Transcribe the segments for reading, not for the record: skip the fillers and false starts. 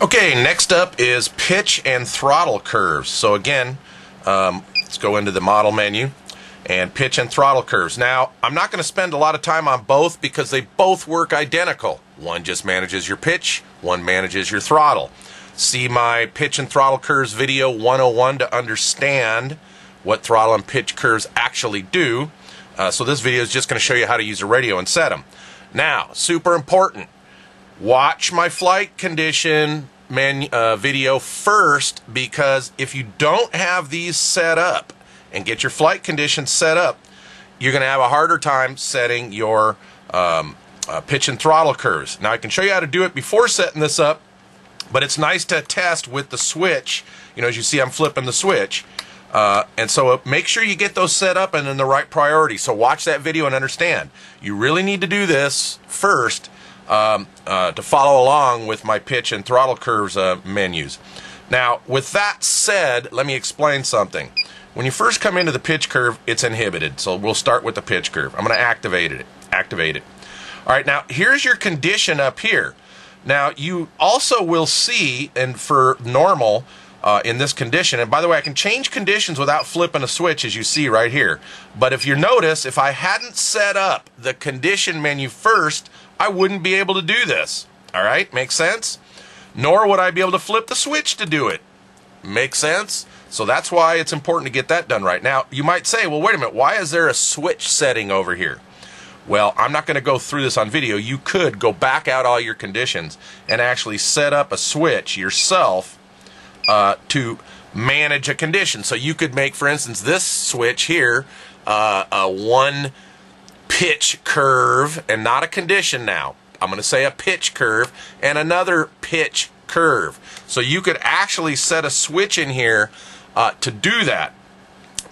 Okay, next up is pitch and throttle curves. So again, let's go into the model menu and pitch and throttle curves. Now, I'm not going to spend a lot of time on both because they both work identical. One just manages your pitch, one manages your throttle. See my pitch and throttle curves video 101 to understand what throttle and pitch curves actually do. So this video is just going to show you how to use a radio and set them. Now, super important. Watch my flight condition video first, because if you don't have these set up and get your flight conditions set up, you're going to have a harder time setting your pitch and throttle curves. Now I can show you how to do it before setting this up, but it's nice to test with the switch. You know, as you see, I'm flipping the switch. And so make sure you get those set up and in the right priority. So watch that video and understand. You really need to do this first to follow along with my pitch and throttle curves menus. Now, with that said, let me explain something. When you first come into the pitch curve, it's inhibited. So we'll start with the pitch curve. I'm going to activate it. All right, now here's your condition up here. Now, you also will see, and for normal, in this condition, and by the way, I can change conditions without flipping a switch, as you see right here. But if you notice, if I hadn't set up the condition menu first, I wouldn't be able to do this. All right, makes sense? Nor would I be able to flip the switch to do it. Makes sense? So that's why it's important to get that done right. Now, you might say, well, wait a minute, why is there a switch setting over here? Well, I'm not going to go through this on video. You could go back out all your conditions and actually set up a switch yourself to manage a condition. So you could make, for instance, this switch here a one pitch curve and not a condition now. I'm going to say a pitch curve and another pitch curve. So you could actually set a switch in here to do that.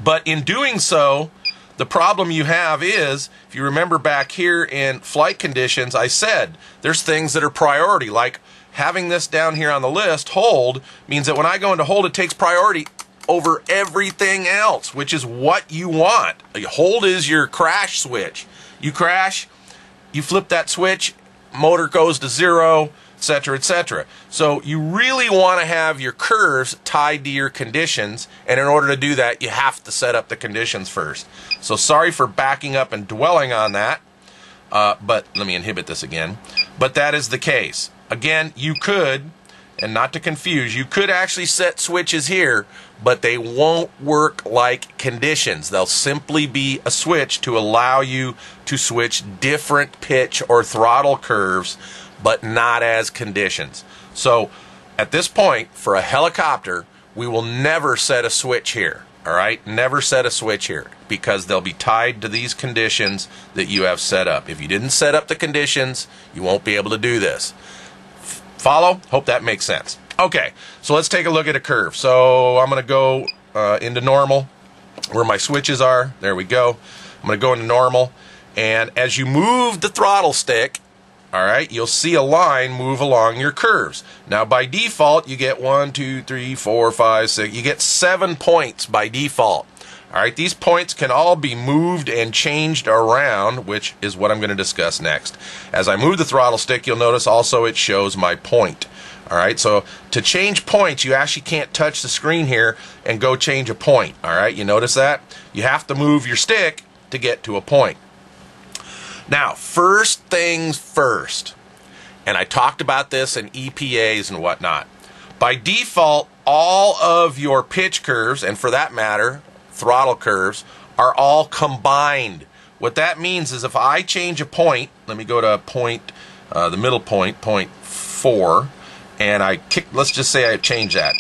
But in doing so, the problem you have is, if you remember back here in flight conditions, I said there's things that are priority, like having this down here on the list, hold, means that when I go into hold, it takes priority over everything else, which is what you want. Hold is your crash switch. You crash, you flip that switch, motor goes to 0, etc., etc. So you really want to have your curves tied to your conditions, and in order to do that, you have to set up the conditions first. So sorry for backing up and dwelling on that, but let me inhibit this again. But that is the case. Again, you could, and not to confuse, you could actually set switches here, but they won't work like conditions. They'll simply be a switch to allow you to switch different pitch or throttle curves, but not as conditions. So at this point, for a helicopter, we will never set a switch here. All right? Never set a switch here, because they'll be tied to these conditions that you have set up. If you didn't set up the conditions, you won't be able to do this. Follow? Hope that makes sense. Okay, so let's take a look at a curve. So I'm going to go into normal, where my switches are. There we go. I'm going to go into normal, and as you move the throttle stick, all right, you'll see a line move along your curves. Now, by default, you get 1, 2, 3, 4, 5, 6. You get 7 points by default. All right, these points can all be moved and changed around, which is what I'm going to discuss next. As I move the throttle stick, you'll notice also it shows my point. All right, so to change points, you actually can't touch the screen here and go change a point. All right, you notice that? You have to move your stick to get to a point. Now, first things first, and I talked about this in EPAs and whatnot. By default, all of your pitch curves, and for that matter, throttle curves, are all combined. What that means is if I change a point, let me go to point, the middle point, point 4, and I kick, let's just say I change that.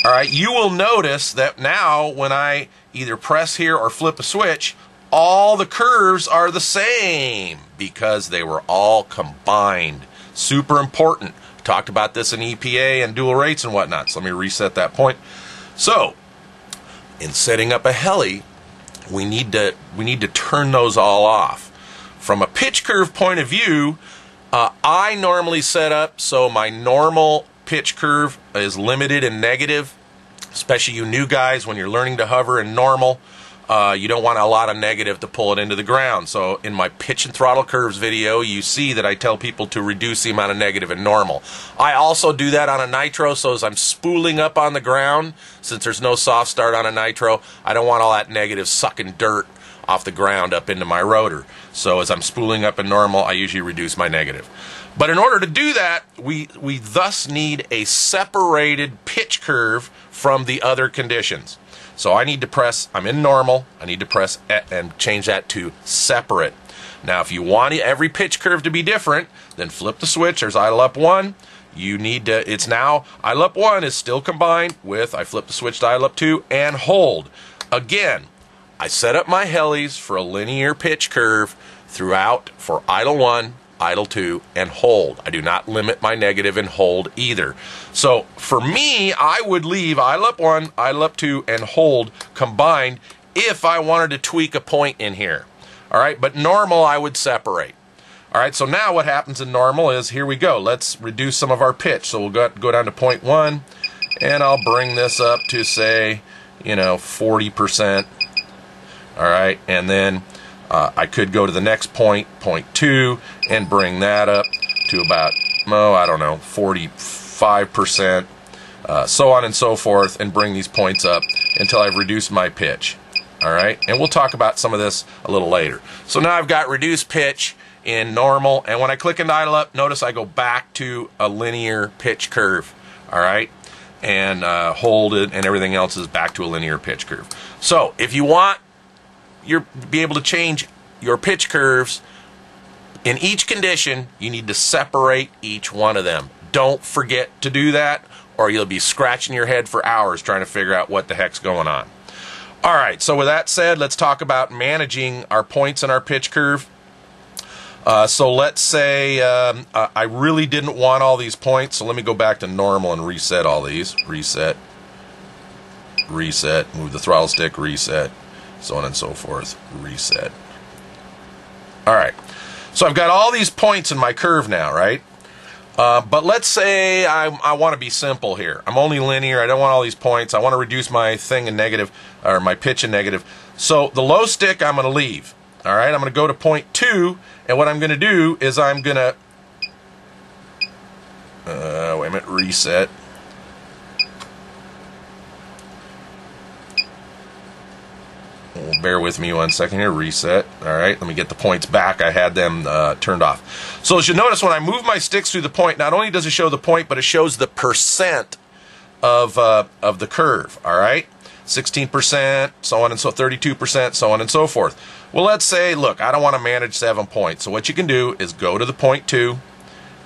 All right, you will notice that now when I either press here or flip a switch, all the curves are the same because they were all combined. Super important. Talked about this in EPA and dual rates and whatnot. So let me reset that point. So, in setting up a heli, we need to turn those all off. From a pitch curve point of view, I normally set up so my normal pitch curve is limited and negative, especially you new guys when you're learning to hover in normal. You don't want a lot of negative to pull it into the ground. So in my pitch and throttle curves video, you see that I tell people to reduce the amount of negative in normal. I also do that on a nitro, so as I'm spooling up on the ground, since there's no soft start on a nitro, I don't want all that negative sucking dirt off the ground up into my rotor. So as I'm spooling up in normal, I usually reduce my negative. But in order to do that, we thus need a separated pitch curve from the other conditions. So I need to press, I'm in normal, I need to press and change that to separate. Now if you want every pitch curve to be different, then flip the switch, there's idle up 1. You need to, it's now, idle up 1 is still combined with, I flip the switch to idle up 2 and hold. Again, I set up my helis for a linear pitch curve throughout for idle 1, idle 2, and hold. I do not limit my negative in hold either. So for me, I would leave idle up 1, idle up 2, and hold combined if I wanted to tweak a point in here. All right, but normal I would separate. All right, so now what happens in normal is, here we go. Let's reduce some of our pitch. So we'll go down to 0.1, and I'll bring this up to, say, 40%. All right, and then I could go to the next point, 0.2, and bring that up to about, I don't know, 45%, so on and so forth, and bring these points up until I've reduced my pitch. All right, and we'll talk about some of this a little later. So now I've got reduced pitch in normal, and when I click and idle up, notice I go back to a linear pitch curve. All right, and hold it, and everything else is back to a linear pitch curve. So if you want be able to change your pitch curves in each condition, you need to separate each one of them. Don't forget to do that, or you'll be scratching your head for hours trying to figure out what the heck's going on. All right, so with that said, let's talk about managing our points in our pitch curve. So let's say I really didn't want all these points, so let me go back to normal and reset all these. Reset, reset, move the throttle stick, reset, so on and so forth, reset. All right, so I've got all these points in my curve now, right? But let's say I want to be simple here. I'm only linear, I don't want all these points, I want to reduce my thing in negative, or my pitch in negative. So the low stick I'm going to leave. All right, I'm going to go to 0.2, and what I'm going to do is I'm going to, wait a minute, reset. Bear with me 1 second here, reset. All right, let me get the points back. I had them turned off. So as you notice, when I move my sticks through the point, not only does it show the point, but it shows the percent of the curve. All right, 16%, so on and so 32%, so on and so forth. Well, let's say, look, I don't want to manage 7 points. So what you can do is go to the 0.2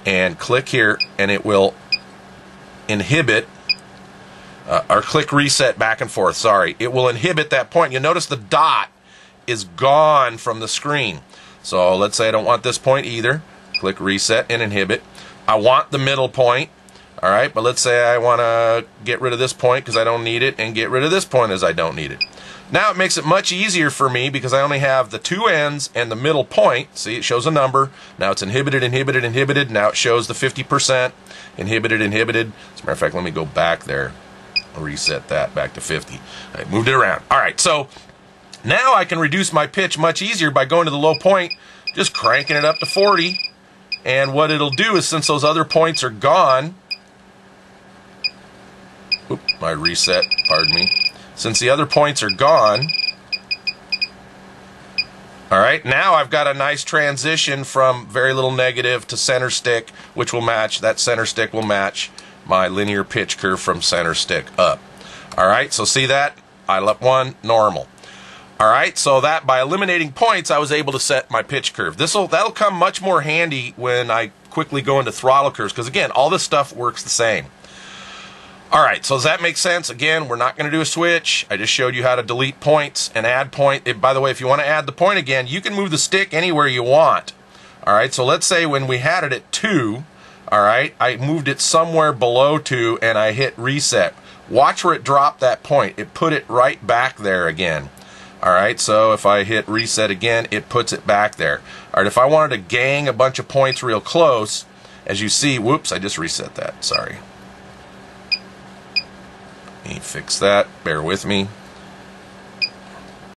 and click here, and it will inhibit. Or click reset back and forth, sorry. It will inhibit that point. You'll notice the dot is gone from the screen. So let's say I don't want this point either. Click reset and inhibit. I want the middle point, all right, but let's say I want to get rid of this point because I don't need it, and get rid of this point as I don't need it. Now it makes it much easier for me because I only have the 2 ends and the middle point. See, it shows a number. Now it's inhibited, inhibited, inhibited. Now it shows the 50%. Inhibited, inhibited. As a matter of fact, let me go back there. Reset that back to 50. I moved it around. All right, so now I can reduce my pitch much easier by going to the low point, just cranking it up to 40. And what it'll do is, since those other points are gone, my reset, pardon me. Since the other points are gone, all right, now I've got a nice transition from very little negative to center stick, which will match, that center stick will match my linear pitch curve from center stick up. All right, so see that? Idle up 1, normal. All right, so that by eliminating points, I was able to set my pitch curve. That'll come much more handy when I quickly go into throttle curves, because again, all this stuff works the same. All right, so does that make sense? Again, we're not going to do a switch. I just showed you how to delete points and add point. By the way, if you want to add the point again, you can move the stick anywhere you want. All right, so let's say when we had it at 2, all right, I moved it somewhere below 2 and I hit reset. Watch where it dropped that point. It put it right back there again. All right, so if I hit reset again, it puts it back there. All right, if I wanted to gang a bunch of points real close, as you see, whoops, I just reset that, sorry. Let me fix that, bear with me.